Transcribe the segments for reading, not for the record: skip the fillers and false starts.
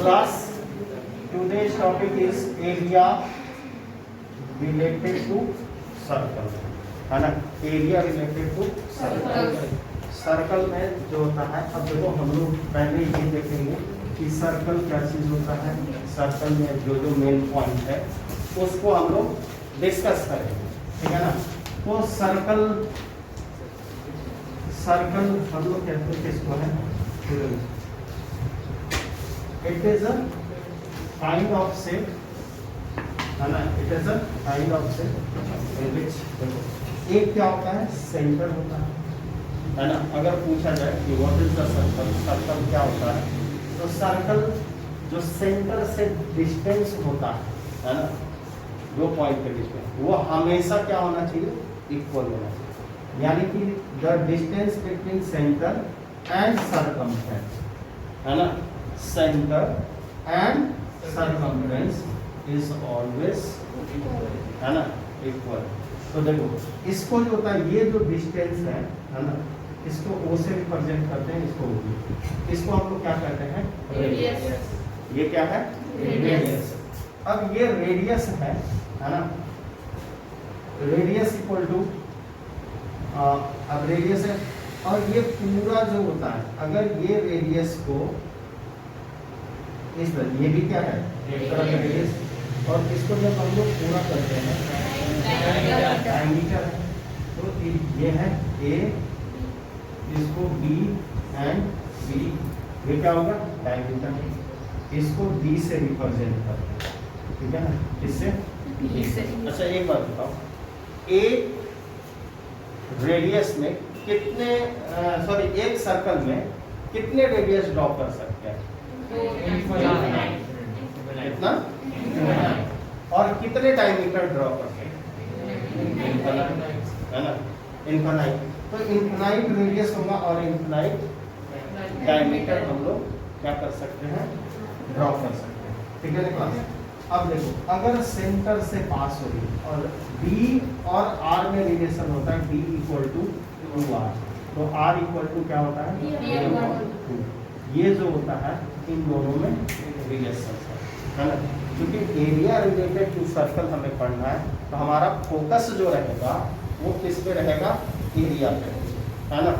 Class, today's topic is area related to circle, है ना? Area related to circle. Circle में जो होता है, अब देखो हम लोग पहले ये देखेंगे कि सर्कल क्या चीज होता है। सर्कल में जो जो मेन पॉइंट है उसको हम लोग डिस्कस करेंगे, ठीक है ना? तो सर्कल हम लोग कहते हैं किसको है? It is a kind of shape, है ना? It is a kind of shape in which देखो एक क्या होता है, सेंटर होता है ना? अगर पूछा जाए कि what is the circle, circle क्या होता है, तो सर्कल जो सेंटर से डिस्टेंस होता है ना, दो पॉइंट के बीच में, वो हमेशा क्या होना चाहिए? इक्वल होना चाहिए। यानी कि the distance between centre and circumference, है ना? Centre and circumference is always, है ना, इक्वल। तो देखो इसको जो होता है, ये जो डिस्टेंस है ना, इसको O से रिप्रेजेंट करते हैं, इसको O, इसको हम लोग क्या कहते हैं? रेडियस। ये क्या है? रेडियस। अब ये रेडियस है ना? रेडियस इक्वल टू, अब रेडियस है और ये पूरा जो होता है, अगर ये रेडियस को इस तरह, ये भी क्या है? एक तरह का रेडियस, और इसको जब हम लोग पूरा करते हैं डायमीटर है, तो ये है A, इसको B एंड C, ये क्या होगा? डायमीटर। इसको D से रिप्रेजेंट करते हैं, ठीक है ना? इससे अच्छा एक बात बताओ, एक रेडियस में कितने एक सर्कल में कितने रेडियस ड्रॉ कर सकते हैं? कितना? और कितने डायमीटर ड्रॉ कर सकते हैं? है ना? इनफाइनाइट। तो इनफाइनाइट रेडियस होगा और इनफाइनाइट डायमीटर हम लोग क्या कर सकते हैं? ड्रॉ कर सकते हैं, ठीक है ना? अब देखो, अगर सेंटर से पास हो रही और B और R में रिलेशन होता है, B इक्वल टू 2R, तो R इक्वल टू क्या होता है? 2। ये जो होता है इन दोनों में रिलेशन है ना? क्योंकि एरिया रिलेटेड टू सर्कल हमें पढ़ना है, तो हमारा फोकस जो रहेगा वो किस पे रहेगा? एरिया पे, है ना?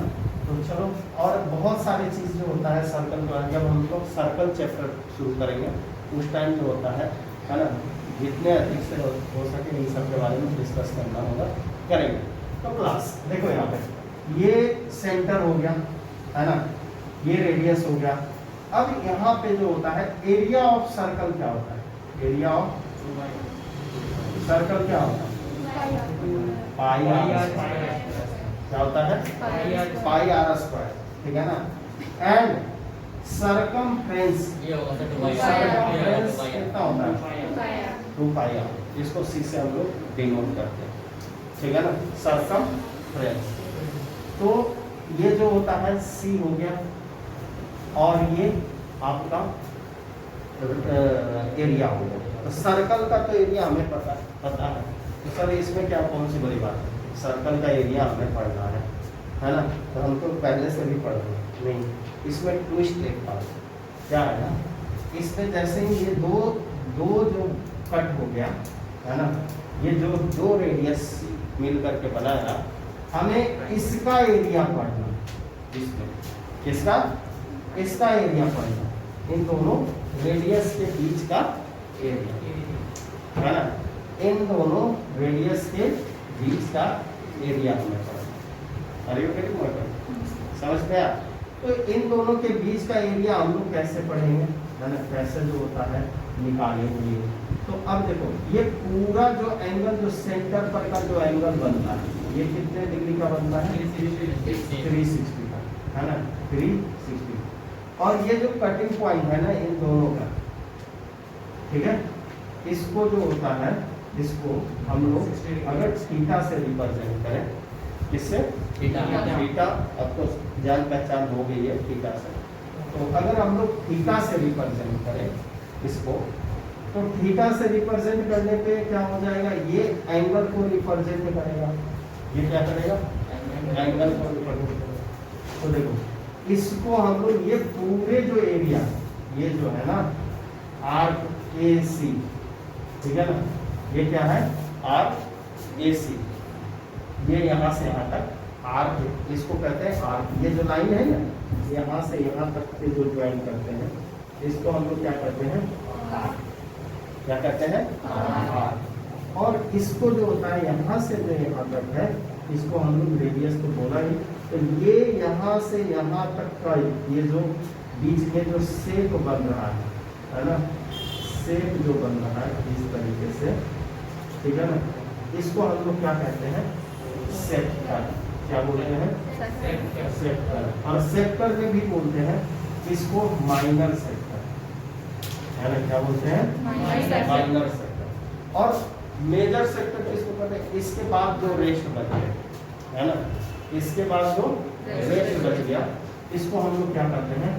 तो चलो, और बहुत सारी चीज़ जो होता है सर्कल का, जब हम लोग सर्कल चैप्टर शुरू करेंगे उस टाइम जो होता है ना, जितने अधिक से हो सके इन सब के बारे में डिस्कस करना होगा, करेंगे। तो क्लास देखो, यहाँ पे ये सेंटर हो गया, है ना? ये रेडियस हो गया। अब यहाँ पे जो होता है एरिया ऑफ सर्कल क्या होता है? एरिया ऑफ सर्कल क्या होता है? पाई आर। क्या होता है? पाई आर स्क्वायर, ठीक है ना? एंड सर्कमफ्रेंस कितना होता है? 2 पाई आर। इसको C से हम लोग डिनोट करते हैं, ठीक है ना? सर्कमफ्रेंस। तो ये जो होता है C हो गया, और ये आपका एरिया हो गया। तो सर्कल का तो एरिया हमें पता है, तो सर इसमें क्या कौन सी बड़ी बात है? सर्कल का एरिया हमें पढ़ना है ना? तो हमको पहले से भी पढ़ नहीं, इसमें ट्विस्ट एक बात क्या है ना, इसमें जैसे ही ये दो जो कट हो गया, है ना, ये जो दो रेडियस मिल करके बनाया, हमें इसका एरिया पढ़ना, इसमें किसका? इसका एरिया पढ़ना, इन दोनों रेडियस के बीच का एरिया, है ना? इन दोनों रेडियस के बीच का एरिया हमें पढ़ना। अरे वो क्या समझ गया? तो इन दोनों के बीच का एरिया हम लोग कैसे पढ़ेंगे, है ना? कैसे जो होता है निकालेंगे। तो अब देखो, ये पूरा जो एंगल, जो सेंटर पर का जो एंगल बनता है, ये कितने डिग्री का बनता है? 360 का, है ना? 360। और ये जो कटिंग पॉइंट है ना इन दोनों का, ठीक है, इसको जो होता है, इसको हम लोग अगर थीटा से रिप्रेजेंट करें, किससे? थीटा। अब तो जान पहचान हो गई है थीटा से। तो अगर हम लोग थीटा से रिप्रेजेंट करें इसको, तो थीटा से रिप्रेजेंट करने पे क्या हो जाएगा? ये एंगल को रिप्रेजेंट करेगा। ये क्या करेगा? एंगल को रिप्रेजेंट करेगा। तो देखो, इसको हम लोग ये पूरे जो एरिया, ये जो है ना, आर्क ए सी, ठीक है ना, ये क्या है आर्क ए सी, ये यहाँ से यहाँ तक आर्क, इसको कहते हैं आर्क। ये जो लाइन है ना यहाँ से यहाँ तक के जो ज्वाइन करते हैं इसको हम लोग क्या कहते हैं आर्क, क्या कहते हैं आर्क। और इसको जो होता है यहाँ से जो यहाँ तक है इसको हम लोग रेडियस तो बोला ही। तो ये यहाँ से यहाँ तक का ये जो बीच में जो शेप बन रहा है ना, शेप जो बन रहा है इस तरीके से, ठीक है ना, इसको हम लोग क्या कहते हैं सेक्टर, क्या बोलते हैं सेक्टर। और सेक्टर में भी बोलते हैं इसको माइनर सेक्टर, है ना, क्या बोलते हैं माइनर सेक्टर। और मेजर सेक्टर किसको कहते हैं, इसके बाद जो रेस्ट बच गया है ना, इसके बाद जो रेस्ट बच गया इसको हम लोग क्या कहते हैं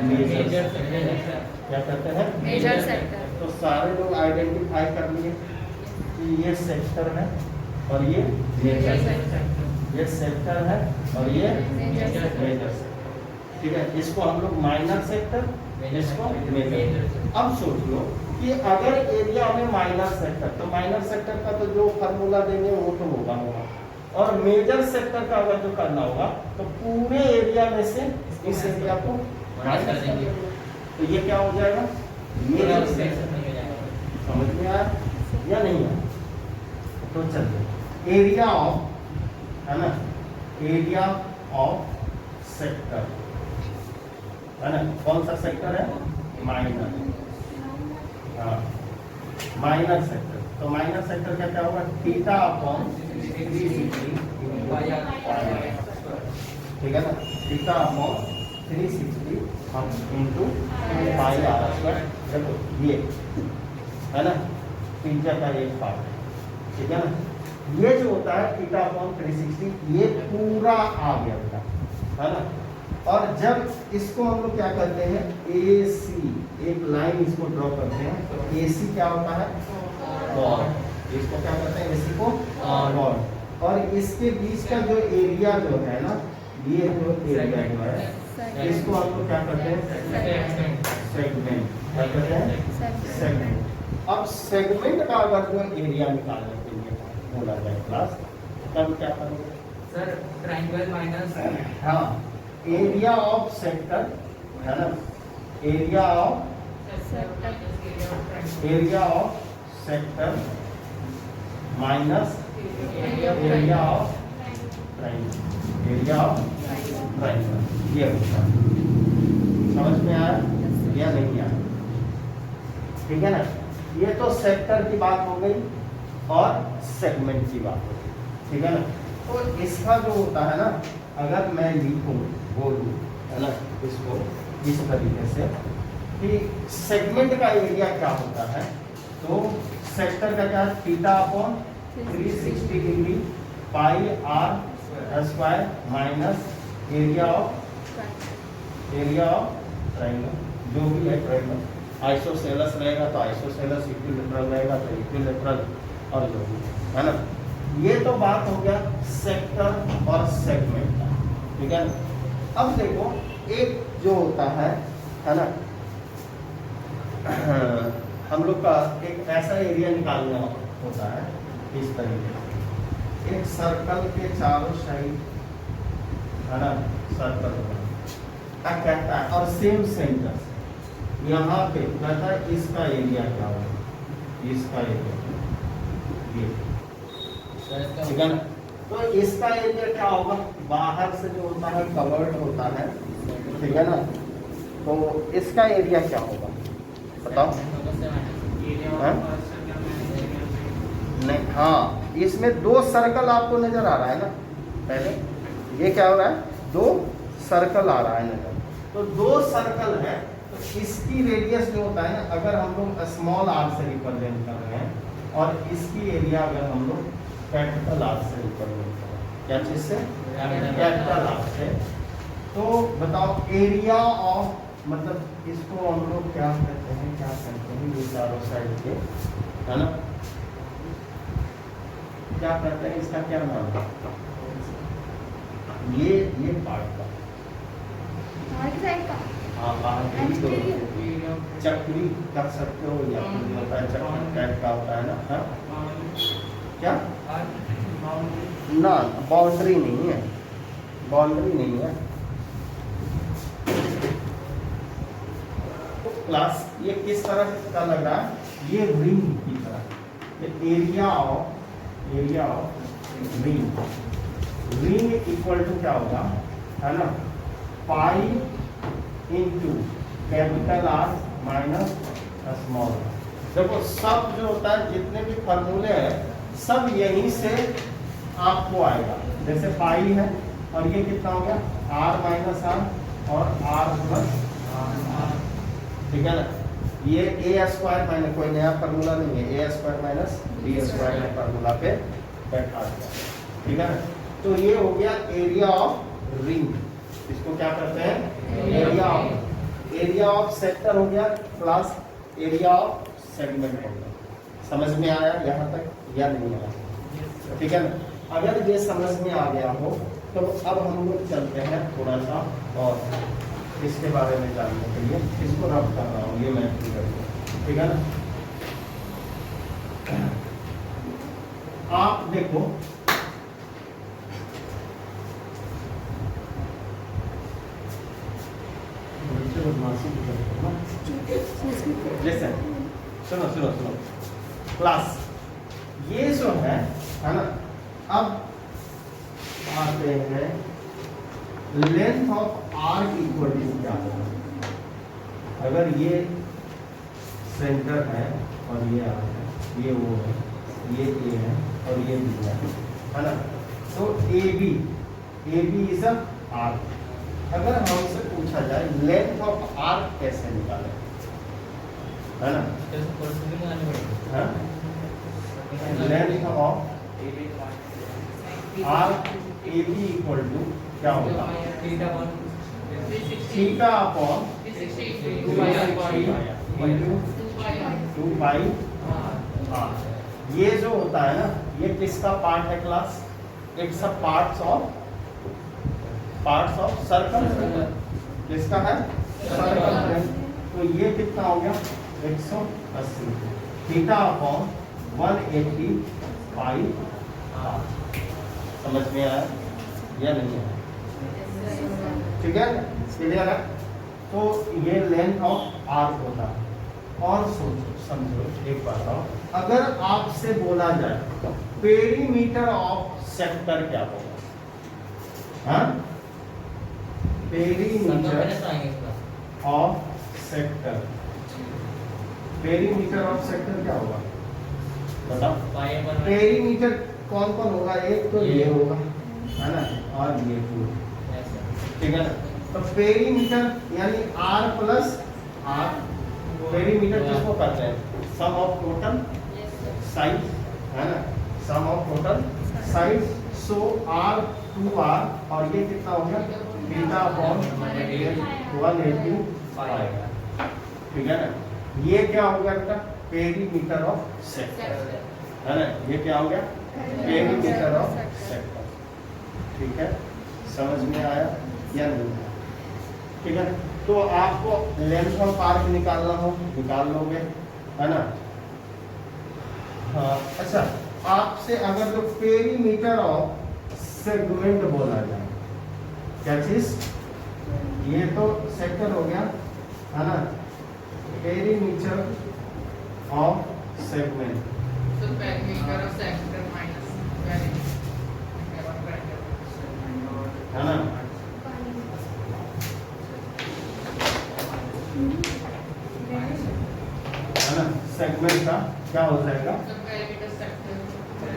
मेजर सेक्टर, क्या कहते हैं मेजर सेक्टर। तो सारे लोग आइडेंटिफाई कर लिए कि ये सेक्टर है और ये मेजर सेक्टर, ये सेक्टर है और ये मेजर सेक्टर, ठीक है। इसको हम लोग माइनर सेक्टर, इसको मेजर। अब सोच लो कि अगर एरिया में माइनर सेक्टर, तो माइनर सेक्टर का तो जो फार्मूला देंगे वो तो होगा, और मेजर सेक्टर का अगर जो करना होगा तो पूरे एरिया में से इस एरिया को माइनस कर देंगे, तो ये क्या हो जाएगा मेजर सेक्टर। समझ में आया या नहीं आया? तो चलिए एरिया ऑफ, है ना, एरिया ऑफ सेक्टर, है ना, कौन सा सेक्टर है माइनर, हाँ माइनर सेक्टर। तो माइनर सेक्टर का क्या होगा थीटा अपॉन 360, ठीक है ना, theta upon 360 into pi are square. देखो ये है ना थीटा का एक पार्ट, ठीक है ना, ये जो होता है थीटा अपॉन 360 ये पूरा आ गया था, है ना। और जब इसको हम लोग क्या करते हैं ए सी, एक लाइन इसको ड्रॉ करते हैं, तो ए सी क्या होता है कॉर्ड, इसको क्या कहते हैं एसी को कॉर्ड। और इसके बीच का जो एरिया जो है ना, ये जो एरिया जो है इसको हम लोग क्या करते हैं सेगमेंट, क्या कहते हैं सेगमेंट। अब सेगमेंट का अगर जो एरिया निकालने के लिए बोला जाए क्लास, तब क्या करेंगे सर ट्रायंगल माइनस, हाँ एरिया ऑफ सेक्टर, है ना, area of sector minus area of triangle, area of triangle, ये होता है। समझ में आया या नहीं आया? ठीक है ना, ये तो सेक्टर की बात हो गई और सेगमेंट की बात हो गई, ठीक है ना। तो इसका जो होता है ना, अगर मैं लिखूं बोलूं, है ना, इसको इस तरीके से कि सेगमेंट का एरिया क्या होता है, तो सेक्टर का क्या theta upon 360 degree pi are square minus area of triangle, जो भी है ट्रायंगल। आइसोसेलस रहेगा तो आइसोसेलस, इक्विलेटरल रहेगा तो इक्विलेटरल, और जो भी है ना। ये तो बात हो गया सेक्टर और सेगमेंट का, ठीक है ना। अब देखो एक जो होता है ना, हम लोग का एक ऐसा एरिया निकालना होता है इस तरीके से, एक सर्कल के चारों साइड, है ना, सर्कल क्या कहता है, और सेम सेंटर से यहाँ पे कहता है इसका एरिया क्या होगा, इसका एरिया ये, ठीक है ना। तो इसका एरिया क्या होगा, बाहर से जो होता है कवर्ड होता है, ठीक है ना, तो इसका एरिया क्या होगा बताओ? हाँ? नहीं, हाँ इसमें दो सर्कल आपको नजर आ रहा है ना, पहले ये क्या हो रहा है, दो सर्कल आ रहा है नजर, तो दो सर्कल है, तो इसकी रेडियस जो होता है ना, अगर हम लोग स्मॉल आर से रिप्रेजेंट कर रहे हैं और इसकी एरिया अगर हम लोग कैपिटल आर से रिप्रेजेंट कर रहे हैं, क्या चीज से कैपिटल आर से, तो बताओ एरिया ऑफ, मतलब इसको हम लोग क्या कहते हैं, ये चारों साइड के, है ना, क्या कहते हैं, इसका क्या नाम है, ये पार्ट का, हाँ बाहर चक्री कर सकते हो, या फिर जो होता है चक्री टाइप का होता है ना, हाँ? क्या ना, बाउंड्री नहीं है, बाउंड्री नहीं है। तो क्लास ये किस तरह का लग रहा है, ये रिंग की तरह, ये area of ring equal to क्या होगा, है ना, pi into capital R minus small. देखो सब जो होता है, जितने भी फॉर्मूले हैं सब यहीं से आपको आएगा। जैसे पाई है और ये कितना हो गया, आर माइनस आर और आर प्लस आर, ठीक है ना। ये ए स्क्वायर माइनस, कोई नया फार्मूला नहीं है, ए स्क्वायर माइनस बी स्क्वायर में फार्मूला पे बैठा दिया, ठीक है ना। तो ये हो गया एरिया ऑफ रिंग, इसको क्या करते हैं, एरिया ऑफ सेक्टर हो गया प्लस एरिया ऑफ सेगमेंट हो गया। समझ में आया यहाँ तक या नहीं आया, ठीक है ना। अगर ये समझ में आ गया हो तो अब हम लोग चलते हैं थोड़ा सा और इसके बारे में जानने के लिए। इसको रब कर रहा हूँ, ये मैं ठीक है ना। आप देखो जैसे सुनो क्लास, ये जो है ना, अब आते हैं length of arc equal to क्या होगा। अगर ये सेंटर है और ये आर्क है, ये वो है, ये ए है और ये बी है ना। तो A B is a arc. अगर हमसे पूछा जाए लेंथ ऑफ आर्क कैसे निकालें, है ना, length of arc A B equal to क्या होगा, थीटा अपॉन 2 पाई आर। ये जो होता है ना, ये किसका पार्ट है class, it's a parts of circle. किसका है, सर्कल। तो ये कितना हो गया, 180 थीटा अपॉन 180 पाई आर। समझ में आया या नहीं आया, ठीक है, क्लियर है। तो ये लेंथ ऑफ आर्क होता है। और समझो एक बात आओ, अगर आपसे बोला जाए पेरीमीटर ऑफ सेक्टर क्या होगा, हाँ, perimeter of sector, perimeter of sector क्या होगा बताओ। पेरीमीटर कौन कौन होगा, एक तो ये होगा, है ना, और ये टू, ठीक है ना। तो पेरीमीटर यानी आर प्लस आर, पेरीमीटर किसको कहते हैं, सम ऑफ टोटल साइड, है ना, sum of total side. So r 2r और ये कितना हो गया, थीटा अपॉन 180 पाई, ठीक है ना। ये क्या हो गया बेटा, पेरीमीटर ऑफ सेक्टर, है ना, ये क्या हो गया, पेरीमीटर ऑफ सेक्टर, ठीक है। समझ में आया या नहीं आया, ठीक है। तो आपको लेंथ ऑफ आर्क निकालना हो, निकाल लोगे, है ना। हाँ, अच्छा, आपसे अगर जो पेरीमीटर ऑफ सेगमेंट बोला जाए, क्या चीज, ये तो सेक्टर हो गया, है ना, पेरीमीटर ऑफ सेगमेंट, है ना, है ना, सेगमेंट का क्या हो जाएगा,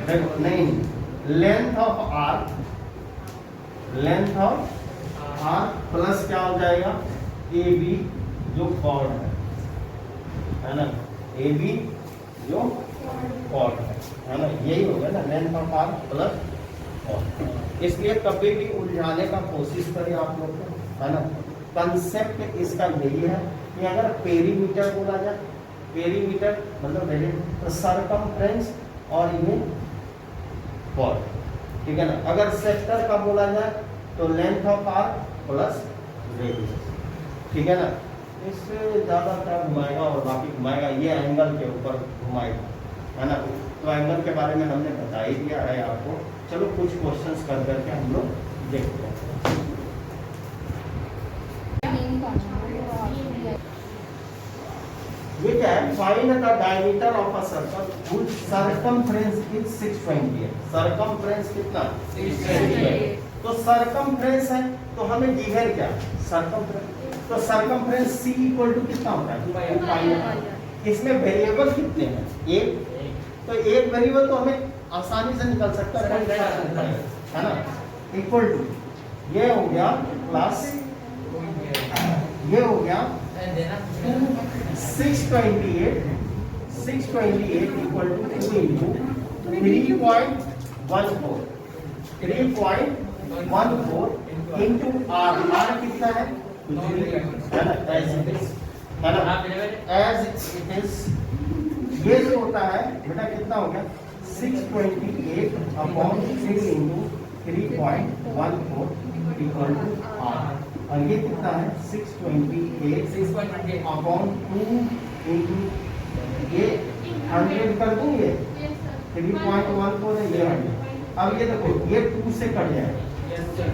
देखो नहीं, लेंथ ऑफ आर्क प्लस क्या हो जाएगा, ए बी जो कॉर्ड है ना, ए बी जो कॉर्ड है ना, यही होगा ना, length of arc plus chord. इसलिए कभी भी उलझाने का कोशिश करें आप लोग को, है ना। कंसेप्ट इसका यही है कि अगर पेरीमीटर बोला जाए, पेरीमीटर मतलब सरकमफ्रेंस और ये कॉर्ड, ठीक है ना। अगर सेक्टर का बोला जाए तो length of arc plus radius, ठीक है ना। इससे ज़्यादा क्या घुमाएगा और बाकी घुमाएगा, ये एंगल के ऊपर घुमाएगा, है ना। तो एंगल के बारे में हमने बता ही दिया है आपको। चलो कुछ क्वेश्चंस कर करके हम लोग देखते हैं। ये क्या है, find the diameter of a circle which circumference is 620 है। सर्कमफ्रेंस कितना, 620। तो सर्कमफ्रेंस है तो हमें गिवन क्या, सर्कमफ्रेंस। तो सर्कमफ्रेंस C इक्वल टू कितना होता है, 2 पाई। इसमें वेरिएबल कितने हैं, एक। तो एक वेरिएबल तो हमें आसानी से निकल सकता है ना, इक्वल टू ये हो गया प्लस ये हो गया 628 equal to 2 into 3.14 into R कितना है, एज इट इज। ये जो होता है बेटा कितना हो गया, 628 upon 3 into 3.14 equal to R। और ये कितना है, 628 अपॉन 2 इंटू ये 100 कर दूं, ये 3.14 है, ये 100। अब ये देखो ये 2 से कट जाए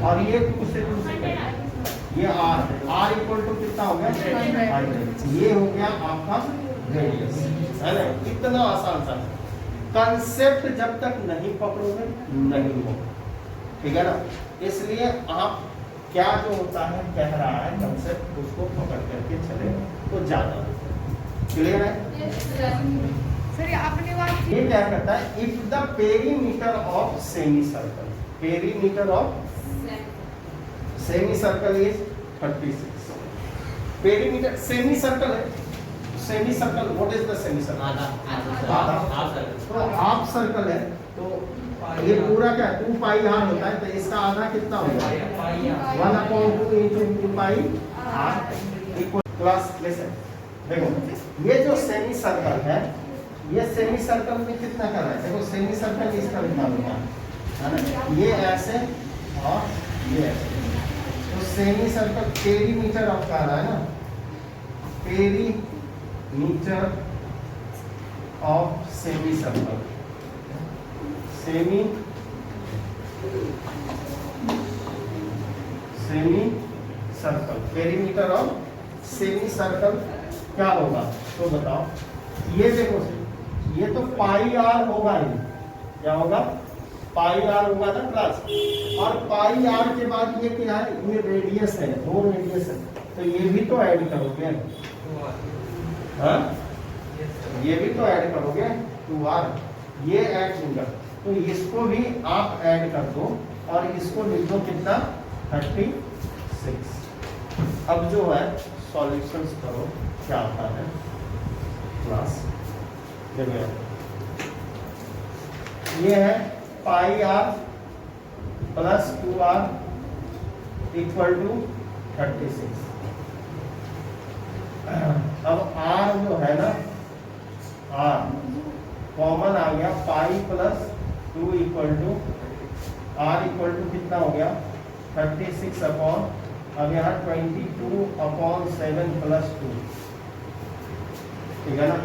और ये 2 से कट जाए, ये R इक्वल टू कितना हो गया, 100। ये हो गया आपका रेडियस, है ना। इतना आसान सा कंसेप्ट जब तक नहीं पकड़ोगे नहीं हो, ठीक है ना। इसलिए आप क्या जो होता है कह रहा है कंसेप्ट, उसको पकड़ करके चले तो ज्यादा क्लियर है। सर आपने बात ये क्या करता है, if the perimeter of semi circle, perimeter of semi circle is 36। Perimeter semi circle है, semi circle what is the semi circle, तो हाफ सर्कल है। तो ये पूरा क्या 2 पाई r होता है, तो इसका आधा कितना होगा, 1/2 into 2 pi r equal plus. देखो ये जो सेमी सर्कल है, ये सेमी सर्कल में कितना कर रहा है, देखो सेमी सर्कल इसका निकाल होगा, है ना। ये ऐसे और ये ऐसे, तो सेमी सर्कल पेरीमीटर ऑफ का रहा है ना, perimeter of semi circle, semi circle, perimeter of semi circle क्या होगा, तो बताओ। ये देखो ये तो पाई r होगा, ये क्या होगा, पाई r होगा ना प्लस, और पाई r के बाद ये क्या है, ये रेडियस है, 2 रेडियस है, तो ये भी तो ऐड करोगे, हाँ ये भी तो ऐड करोगे 2r, ये ऐड होगा, तो इसको भी आप ऐड कर दो और इसको लिख दो कितना, 36। अब जो है सॉल्यूशंस करो, क्या आता है प्लस, ये है pi r plus 2r equal to 36। अब r जो है ना, r कॉमन आ गया, pi plus 2 equal to r equal to कितना हो गया, 36 अपॉन, अब यहाँ 22/7 प्लस 2, ठीक है ना।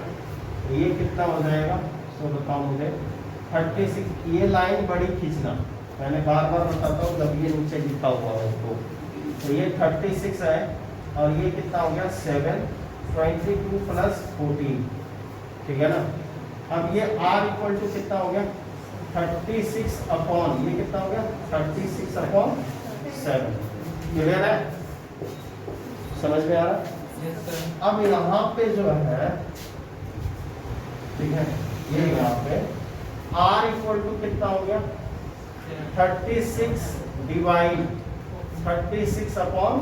ये कितना हो जाएगा, तो बताओ मुझे 36। ये लाइन बड़ी खींचना, मैंने बार बार बताता हूँ जब ये नीचे लिखा हुआ हो तो ये 36 है और ये कितना हो गया 7, 22 प्लस 14, ठीक है ना। अब ये r इक्वल टू कितना हो गया 36 अपॉन, ये कितना हो गया 36/7, क्लियर है, समझ में आ रहा। अब यहाँ पे जो है, ठीक है, ये यहाँ पे r इक्वल टू कितना हो गया 36 डिवाइड 36/7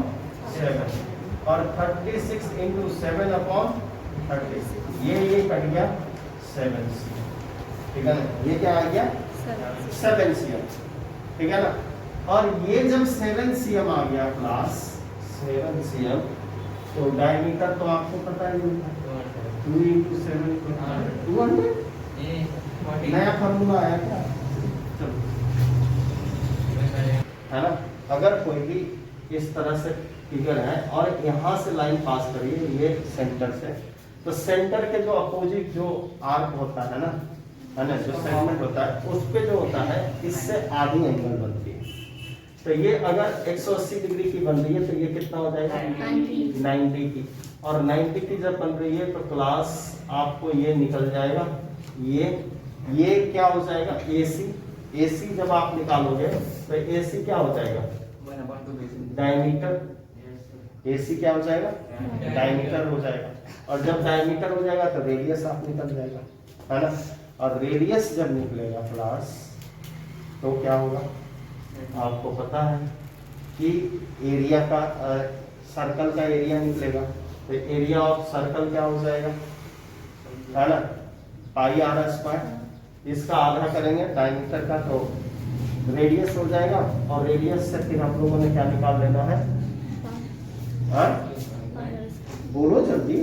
और 36 इंटू 7/36, ये कट गया 7c, ठीक है ना। ये क्या आ गया 7cm, ठीक है ना। और ये जब 7cm आ गया क्लास 7cm, तो डायमीटर तो आपको पता ही है, 2 इंटू 7 200, नया फॉर्मूला आया क्या, चलो, है ना। अगर कोई भी इस तरह से फिगर है और यहाँ से लाइन पास करिए ये सेंटर से, तो सेंटर के जो अपोजिट जो आर्क होता है ना जो सेगमेंट होता है उस पे जो होता है इससे आधी एंगल बनती है। तो ये अगर 180 डिग्री की बन रही है तो ये कितना हो जाएगा 90 की, और 90 की जब बन रही है तो क्लास आपको ये निकल जाएगा, ये क्या हो जाएगा AC जब आप निकालोगे तो AC क्या हो जाएगा डायमीटर, AC क्या हो जाएगा डायमीटर हो जाएगा, और जब डायमीटर हो जाएगा तो रेडियस आप निकल जाएगा, है ना। और रेडियस जब निकलेगा क्लास तो क्या होगा आपको पता है कि एरिया का सर्कल का एरिया निकलेगा, तो एरिया ऑफ सर्कल क्या हो जाएगा, है ना, पाई आर स्क्वायर। इसका आधा करेंगे डायमीटर का तो रेडियस हो जाएगा, और रेडियस से फिर हम लोगों ने क्या निकाल लेना है, हाँ बोलो जल्दी,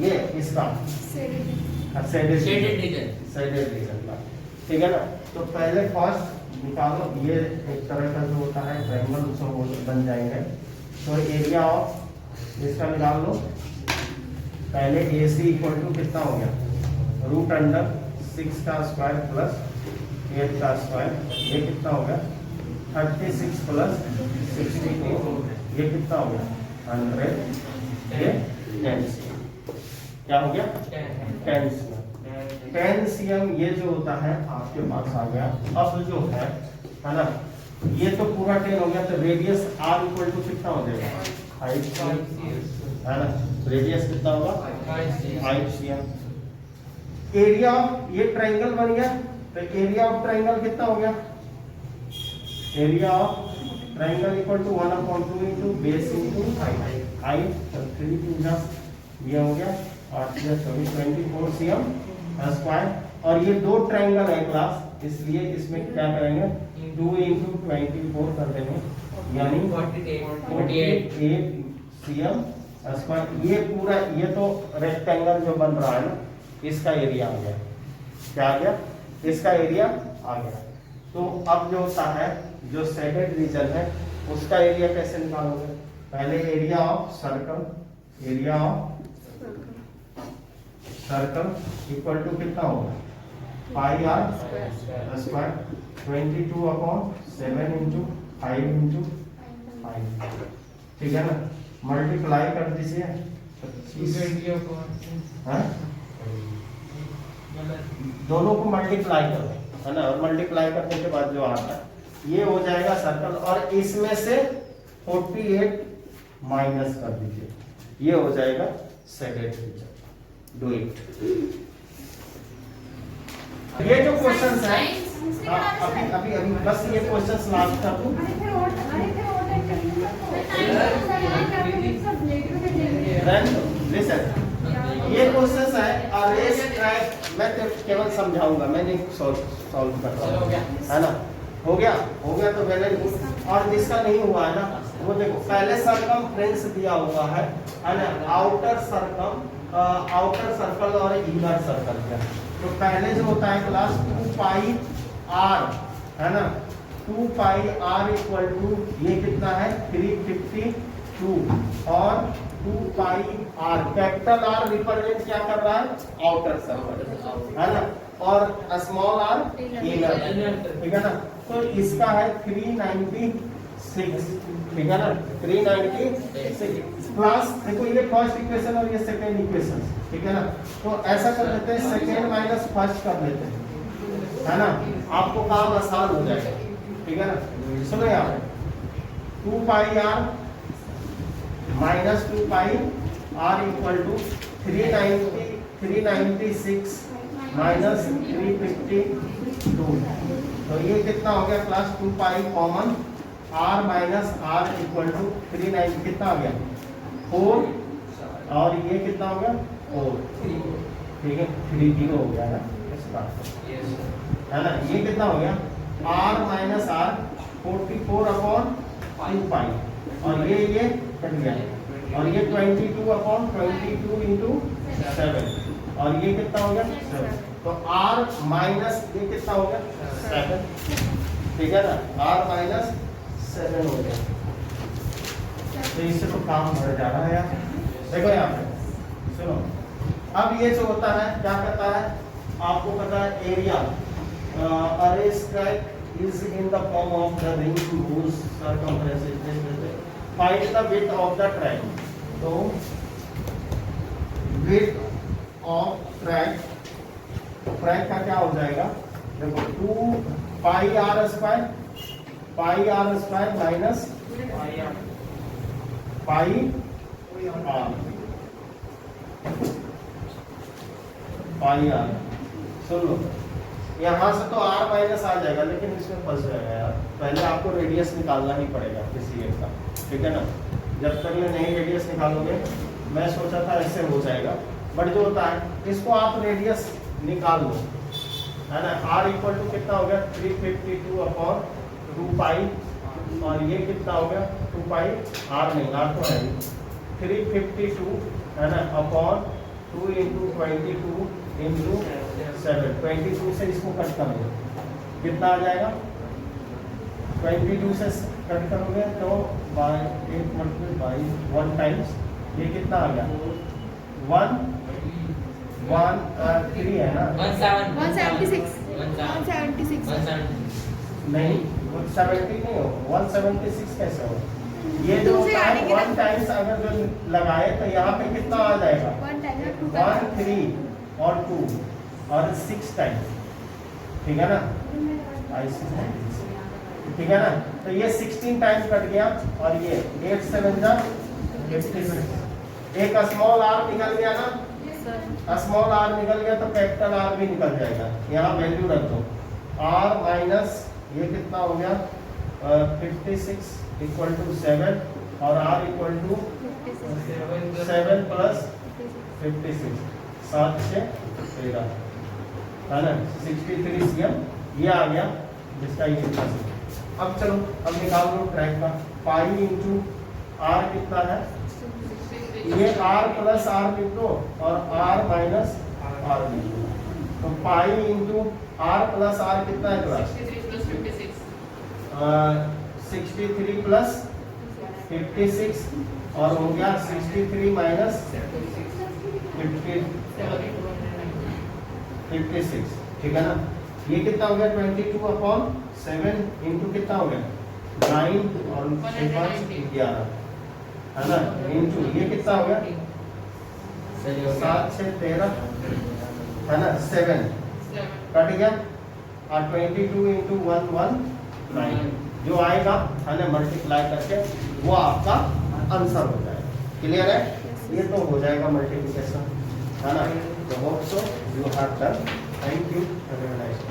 ये इसका शेडेड रीजन का, ठीक है ना। तो पहले फर्स्ट निकालो, ये एक तरह का जो होता है ट्रायंगल उसमें बन जाएंगे, तो एरिया ऑफ इसका निकाल लो। पहले AC इक्वल टू कितना हो गया √6 का स्क्वायर प्लस 8 का स्क्वायर, ये कितना हो गया 36 प्लस 62, ये कितना हो गया 100, ये 10 क्या हो गया 10 cm ये जो होता है आपके पास आ गया। अब जो है ना, ये तो पूरा 10 हो गया, तो रेडियस R इक्वल टू कितना हो जाएगा 5 cm, है ना, रेडियस कितना होगा 5 cm। एरिया ऑफ ये ट्रायंगल बन गया, तो एरिया ऑफ ट्रायंगल कितना हो गया, area of triangle equal to 1/2 into base into height, 3 2 ये हो गया 8 24 cm स्क्वायर। और ये दो ट्रायंगल है क्लास, इसलिए इसमें क्या करेंगे 2 इंटू 24 कर देंगे, यानी 48 cm स्क्वायर। ये पूरा ये तो रेक्टेंगल जो बन रहा है ना, इसका एरिया आ गया, क्या आ गया, इसका एरिया आ गया। तो अब जो होता है जो शेडेड रीजन है उसका एरिया कैसे निकालोगे, पहले area of circle, area of circle equal to कितना होगा pi are square 22/7 into 5 into 5, ठीक है ना। मल्टीप्लाई कर दीजिए 25, हाँ दोनों को मल्टीप्लाई करो, है ना, और मल्टीप्लाई करने के बाद जो आता है ये हो जाएगा सर्कल, और इसमें से 48 माइनस कर दीजिए, ये हो जाएगा शेडेड रीजन। Do it. ये जो क्वेश्चंस है अभी बस ये क्वेश्चंस लास्ट कर दूं। लिसन, ये क्वेश्चंस है रेस ट्रैक, मैं तो केवल समझाऊंगा, मैं नहीं सॉल्व कर रहा हूं, है ना। हो गया तो वेरी गुड। और जिसका नहीं हुआ है ना वो देखो, पहले सर्कमफ्रेंस दिया हुआ है ना, आउटर सर्कल और इनर सर्कल का। तो पहले जो होता है क्लास 2 पाई r, है ना, 2 पाई r इक्वल टू ये कितना है 352, और 2 pi r, capital R represent क्या कर रहा है आउटर सर्कल, है ना, और स्मॉल r इनर, ठीक है ना। तो इसका है 396, ठीक है ना, 396 क्लास। देखो ये फर्स्ट इक्वेशन और ये सेकेंड इक्वेशन, ठीक है ना। तो ऐसा कर लेते हैं, सेकेंड माइनस फर्स्ट कर लेते हैं, है ना, आपको काम आसान हो जाएगा, ठीक है ना। सुनो यार, 2 pi r minus 2 pi r equal to 396 minus 352, तो ये कितना हो गया class 2 pi common r minus r equal to 39 कितना आ गया 4, और ये कितना हो गया 4, ठीक है 30 हो गया ना इसका, है ना। ये कितना हो गया r माइनस r 44/2 पाई, और ये कट गया, और ये 22/22 इंटू 7, और ये कितना हो गया 7। तो r माइनस ये कितना हो गया 7, ठीक है ना, r माइनस 7 हो गया। तो इससे तो काम बढ़ जा रहा है यार। देखो यहाँ पे सुनो, अब ये जो होता है क्या करता है, आपको पता है area race track is in the form of the ring whose circumference is this. Find the width of the track. So width of track का क्या हो जाएगा, देखो 2 pi are square minus pi r. सुन लो, यहाँ से तो आर माइनस आ जाएगा लेकिन इसमें फंस जाएगा यार, पहले आपको रेडियस निकालना ही पड़ेगा किसी एक का, ठीक है ना। जब तक ये नहीं रेडियस निकालोगे, मैं सोचा था ऐसे हो जाएगा, बट जो होता है इसको आप रेडियस निकाल लो, है ना। आर इक्वल टू कितना हो गया 352 अपॉन 2 पाई, और ये कितना हो गया 2 पाई, आर नहीं, आर तो है 352 है ना अपॉन 2 इंटू 22 इंटू 7, 22 से इसको कट कर दो, कितना आ जाएगा 22 से कट करोगे तो बाय 8 मल्टीप्लाई बाई 1 टाइम्स, ये कितना आ गया 1 3 है ना 176 नहीं 70 नहीं हो, 176 कैसे हो, ये जो होता है 1 टाइम्स अगर जो लगाए तो यहाँ पे कितना आ जाएगा 1 3 और 2 और 6 टाइम्स, ठीक है ना, ठीक है ना। तो ये 16 टाइम्स कट गया, और ये 8 7 जा 56, एक स्मॉल आर निकल गया ना, स्मॉल आर निकल गया तो कैपिटल आर भी निकल जाएगा, यहाँ वैल्यू रख दो, आर माइनस ये कितना हो गया 56 इक्वल टू 7, और आर इक्वल टू 7 प्लस 56 7 6 13 है ना 63 cm, ये आ गया जिसका ये कितना। अब चलो अब निकाल लो ट्रैक का, पाई इंटू आर कितना है, ये आर प्लस आर लिख दो और आर माइनस आर लिख दो, तो pi into R plus R कितना है क्लास 63 प्लस 56, और हो गया 63 माइनस 56, ठीक है ना। ये कितना हो गया 22 अपॉन 7 इंटू कितना हो गया 9 और 11 है ना, इंटू ये कितना हो गया 7 6 13 है ना 7 कट गया, और 22 इंटू 119 जो आएगा है ना मल्टीप्लाई करके वो आपका आंसर हो जाएगा। क्लियर है, ये तो हो जाएगा मल्टीप्लिकेशन, है ना। तो hope so you have done, thank you, have a nice day.